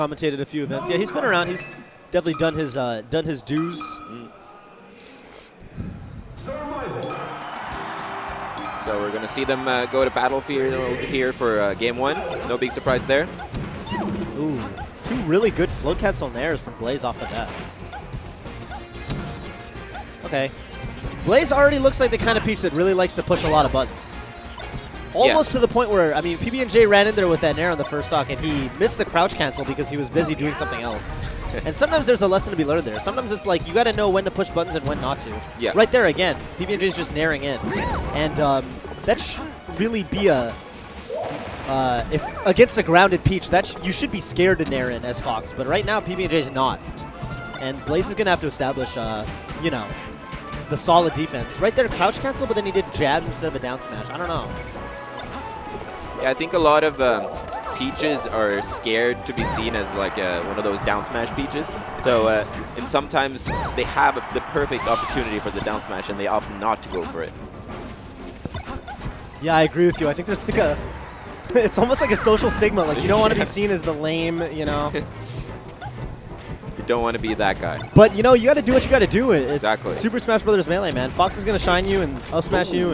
Commentated a few events. Yeah, he's been around. He's definitely done his dues. So we're going to see them go to battlefield here for game 1. No big surprise there. Ooh, 2 really good float cancel nairs from Blaze off the bat. Okay. Blaze already looks like the kind of Peach that really likes to push a lot of buttons. Almost to the point where, I mean, PB&J ran in there with that nair on the first stock, and he missed the crouch cancel because he was busy doing something else. And sometimes there's a lesson to be learned there. Sometimes it's like you got to know when to push buttons and when not to. Yeah. Right there again, PB&J's just nairing in. And that should really be a... if against a grounded Peach, you should be scared to nair in as Fox. But right now, PB&J's not. And Blaze is going to have to establish, you know, the solid defense. Right there, crouch cancel, but then he did jabs instead of a down smash. I don't know. Yeah, I think a lot of Peaches are scared to be seen as like one of those down smash Peaches. So and sometimes they have the perfect opportunity for the down smash and they opt not to go for it. Yeah, I agree with you. I think there's like a... it's almost like a social stigma. Like, you don't want to be seen as the lame, you know? You don't want to be that guy. But, you know, you got to do what you got to do. It's exactly. Super Smash Brothers Melee, man. Fox is going to shine you and up smash you.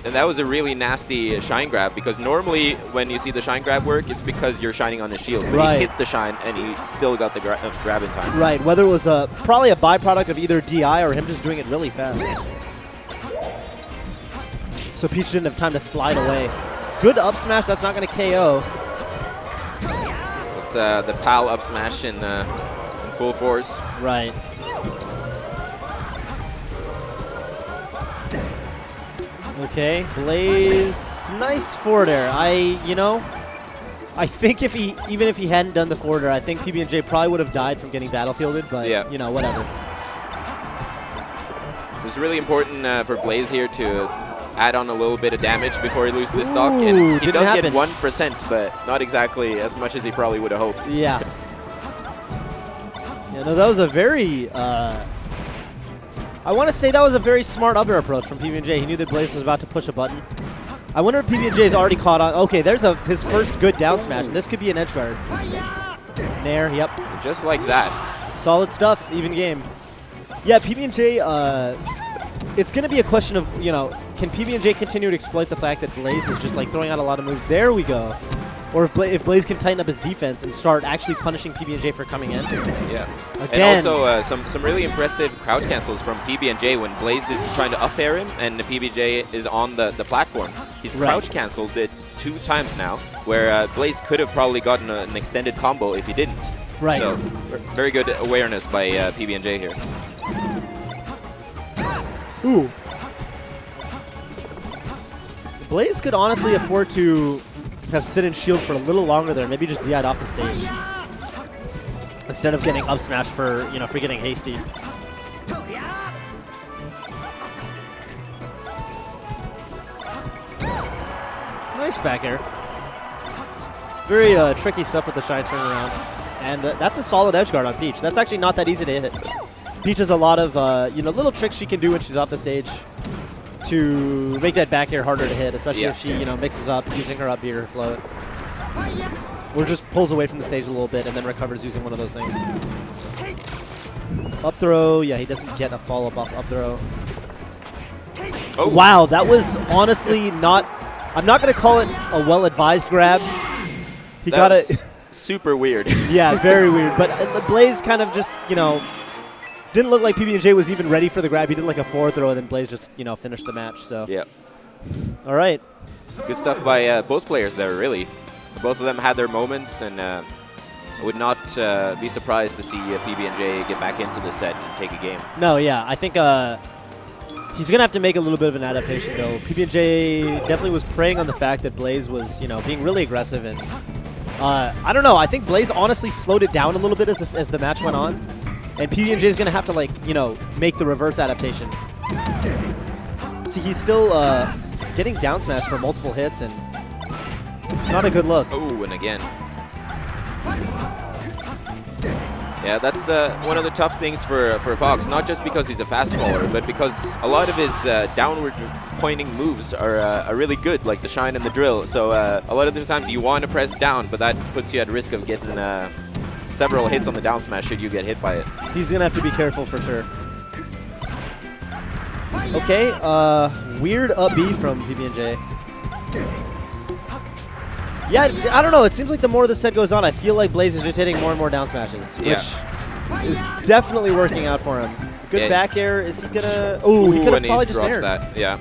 And that was a really nasty shine grab, because normally when you see the shine grab work, it's because you're shining on his shield. But he hit the shine and he still got the grab in time. Right, whether it was probably a byproduct of either DI or him just doing it really fast. So Peach didn't have time to slide away. Good up smash, that's not going to KO. It's the PAL up smash in full force. Right. Okay, Blaze, nice forward air. I think even if he hadn't done the forward air, I think PB&J probably would have died from getting battlefielded, but you know, whatever. So it's really important for Blaze here to add on a little bit of damage before he loses the stock. And he does get 1%, but not exactly as much as he probably would have hoped. Yeah. Yeah, no, that was a very... I want to say that was a very smart up air approach from PB&J. He knew that Blaze was about to push a button. I wonder if PB&J's already caught on. Okay, there's his first good down smash, and this could be an edge guard. Nair, yep. Just like that. Solid stuff, even game. Yeah, PB&J, it's going to be a question of, you know, can PB&J continue to exploit the fact that Blaze is just like throwing out a lot of moves? There we go. Or if Blaze can tighten up his defense and start actually punishing PB&J for coming in. Yeah. Again. And also some really impressive crouch cancels from PB&J when Blaze is trying to up air him and PB&J is on the platform. He's crouch canceled it 2 times now, where Blaze could have probably gotten an extended combo if he didn't. Right. So very good awareness by PB&J here. Ooh. Blaze could honestly afford to have sit and shield for a little longer there, maybe just DI'd off the stage instead of getting up smashed for, you know, for getting hasty. Nice back air. Very tricky stuff with the shine turnaround, and that's a solid edge guard on Peach. That's actually not that easy to hit. Peach has a lot of you know, little tricks she can do when she's off the stage to make that back air harder to hit, especially if she, you know, mixes up using her up B or her float. Or just pulls away from the stage a little bit and then recovers using one of those things. Up throw, yeah, he doesn't get a follow-up off up throw. Oh. Wow, that was honestly not, I'm not going to call it a well-advised grab. He got it. Super weird. Yeah, very weird. But the Blaze kind of just, you know, didn't look like PB&J was even ready for the grab. He did like a forward throw, and then Blaze just, you know, finished the match. So. Yeah. All right. Good stuff by both players there, really. Both of them had their moments, and I would not be surprised to see PB&J get back into the set and take a game. No, yeah. I think he's going to have to make a little bit of an adaptation, though. PB&J definitely was preying on the fact that Blaze was, you know, being really aggressive. And I don't know. I think Blaze honestly slowed it down a little bit as the match went on. And PB&J is going to have to, like, you know, make the reverse adaptation. See, he's still getting down smash for multiple hits, and it's not a good look. Oh, and again. Yeah, that's one of the tough things for Fox, not just because he's a fast faller, but because a lot of his downward pointing moves are really good, like the shine and the drill. So a lot of the times you want to press down, but that puts you at risk of getting several hits on the down smash should you get hit by it. He's going to have to be careful for sure. Okay, weird up B from PB&J. Yeah, I don't know. It seems like the more the set goes on, I feel like Blaze is just hitting more and more down smashes, which is definitely working out for him. Good back air. Is he gonna? Oh, he could have probably just aired that. Yeah.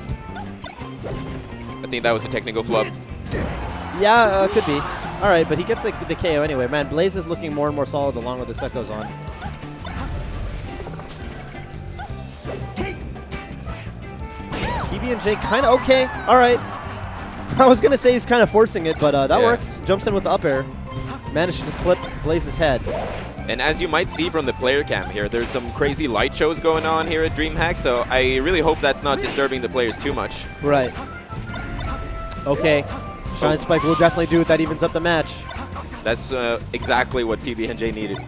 I think that was a technical flub. Yeah, could be. All right, but he gets the KO anyway. Man, Blaze is looking more and more solid the longer the set goes on. PB&J kind of okay. All right. I was going to say he's kind of forcing it, but that works. Jumps in with the up air. Manages to clip Blaze's head. And as you might see from the player cam here, there's some crazy light shows going on here at Dreamhack, so I really hope that's not disturbing the players too much. Right. Okay. Shine Spike will definitely do it. That evens up the match. That's exactly what PB&J needed.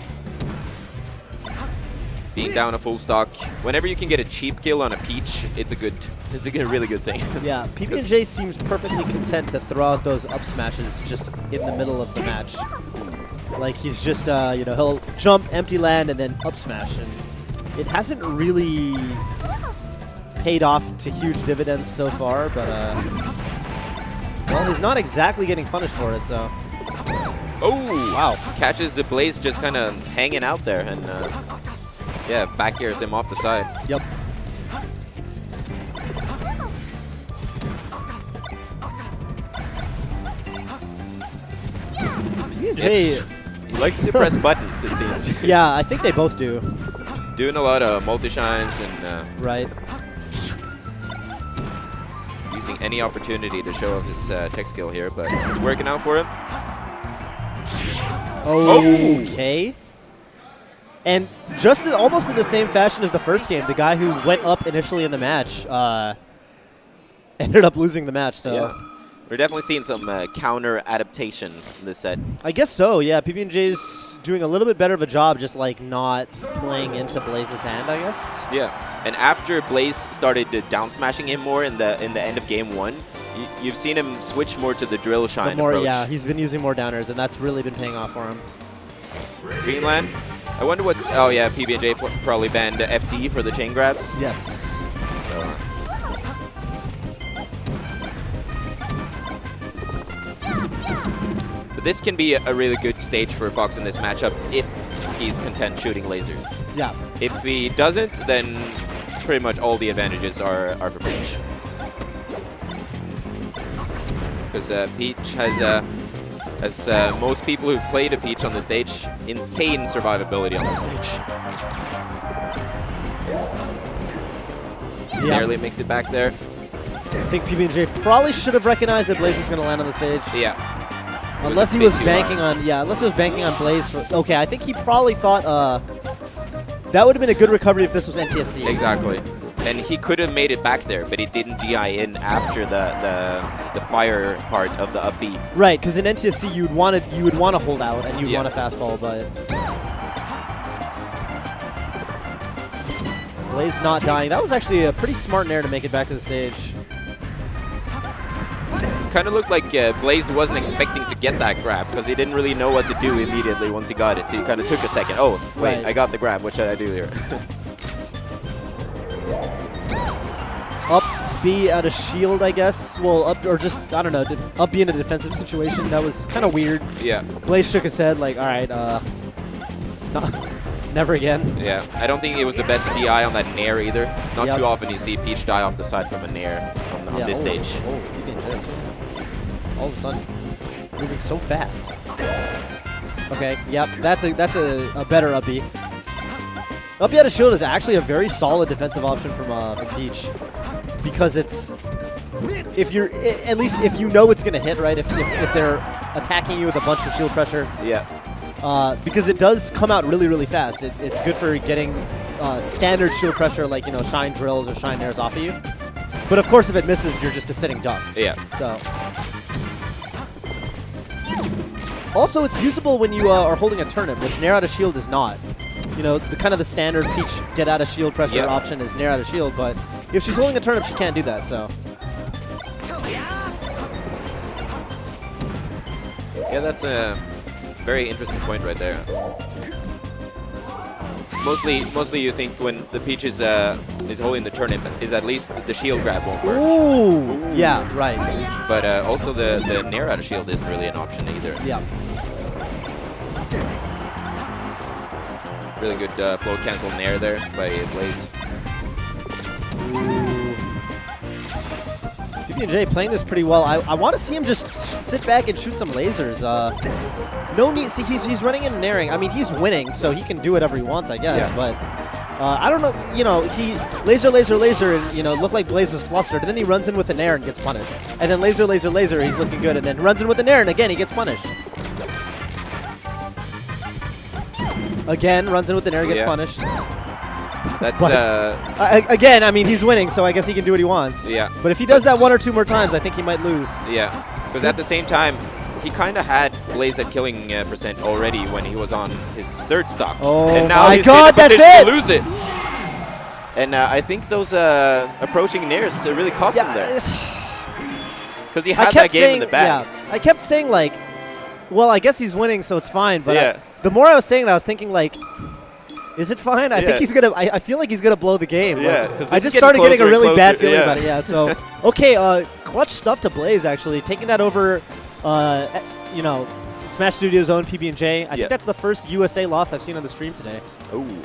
Being down a full stock. Whenever you can get a cheap kill on a Peach, it's a really good thing. Yeah, PB&J seems perfectly content to throw out those up smashes just in the middle of the match. Like he's just, you know, he'll jump, empty land, and then up smash. And it hasn't really paid off to huge dividends so far, but, well, he's not exactly getting punished for it, so. Oh, wow. Catches the Blaze just kind of hanging out there, and, yeah, back airs him off the side. Yep. PB&J. He likes to press buttons, it seems. Yeah, I think they both do. Doing a lot of multi-shines and right. Using any opportunity to show off his tech skill here, but it's working out for him. Okay. And just almost in the same fashion as the first game, the guy who went up initially in the match ended up losing the match. So yeah. We're definitely seeing some counter adaptation in this set. I guess so, yeah. PB&J's doing a little bit better of a job just like not playing into Blaze's hand, I guess. Yeah, and after Blaze started down smashing him more in the end of game one, you've seen him switch more to the drill shine approach. Yeah, he's been using more downers, and that's really been paying off for him. Dreamland. I wonder what. Oh yeah, PB&J probably banned FD for the chain grabs. Yes. So. But this can be a really good stage for Fox in this matchup if he's content shooting lasers. Yeah. If he doesn't, then pretty much all the advantages are for Peach. Because Peach has, as most people who've played a Peach on the stage, insane survivability on the stage. Yeah. Barely makes it back there. I think PB&J probably should have recognized that Blaze was going to land on the stage. Yeah. Unless he was banking on, unless he was banking on Blaze for. Okay, I think he probably thought that would have been a good recovery if this was NTSC. Exactly. And he could have made it back there, but he didn't DI in after the fire part of the up B. Right, because in NTSC you would want to hold out and you'd want to fast fall, but Blaze not dying. That was actually a pretty smart nair to make it back to the stage. Kind of looked like Blaze wasn't expecting to get that grab because he didn't really know what to do immediately once he got it. He kind of took a second. Oh, wait, right. I got the grab. What should I do here? Up B out of shield, I guess. Well, up or just, I don't know, up B in a defensive situation. That was kind of weird. Yeah. Blaze shook his head like, all right, never again. Yeah, I don't think it was the best DI on that nair either. Not too often you see Peach die off the side from a nair on this stage. Oh, PB&J. All of a sudden, moving so fast. Okay, yep, that's a better up B. Up B out of shield is actually a very solid defensive option from Peach, because it's at least if you know it's gonna hit, right? If they're attacking you with a bunch of shield pressure. Yeah. Because it does come out really, really fast. It's good for getting standard shield pressure, like, you know, shine drills or shine nairs off of you. But of course, if it misses, you're just a sitting duck. Yeah. So. Also, it's usable when you are holding a turnip, which Nair out of shield is not. You know, the kind of the standard Peach get out of shield pressure option is Nair out of shield, but if she's holding a turnip, she can't do that, so. Yeah, that's a very interesting point right there. Mostly you think when the Peach is holding the turnip, is at least the shield grab won't work. Ooh, yeah, right. But also the Nair out of shield isn't really an option either. Yeah. Really good float cancel Nair there by Blaze. PB&J playing this pretty well. I want to see him just sit back and shoot some lasers. No need. See, he's running and nairing. I mean, he's winning, so he can do whatever he wants, I guess. Yeah. But I don't know. You know, he laser, and you know, looked like Blaze was flustered, and then he runs in with an air and gets punished. And then laser, he's looking good, and then runs in with an air, and again he gets punished. Again, runs in with an air, gets punished. That's again, I mean, he's winning, so I guess he can do what he wants. Yeah. But if he does that 1 or 2 more times, I think he might lose. Yeah, because at the same time, he kind of had Blaze at killing percent already when he was on his 3rd stock. Oh and now my he's God, in the that's position it! to lose it. And I think those approaching nairs really cost him there. Because he had that game in the bag. Yeah, I kept saying, like, well, I guess he's winning, so it's fine. But the more I was saying that, I was thinking, like, is it fine? I think he's gonna. I feel like he's gonna blow the game. Yeah, I just started getting a really bad feeling about it. Yeah. So okay, clutch stuff to Blaze actually taking that over. You know, Smash Studios' own PB&J. I think that's the first USA loss I've seen on the stream today. Ooh.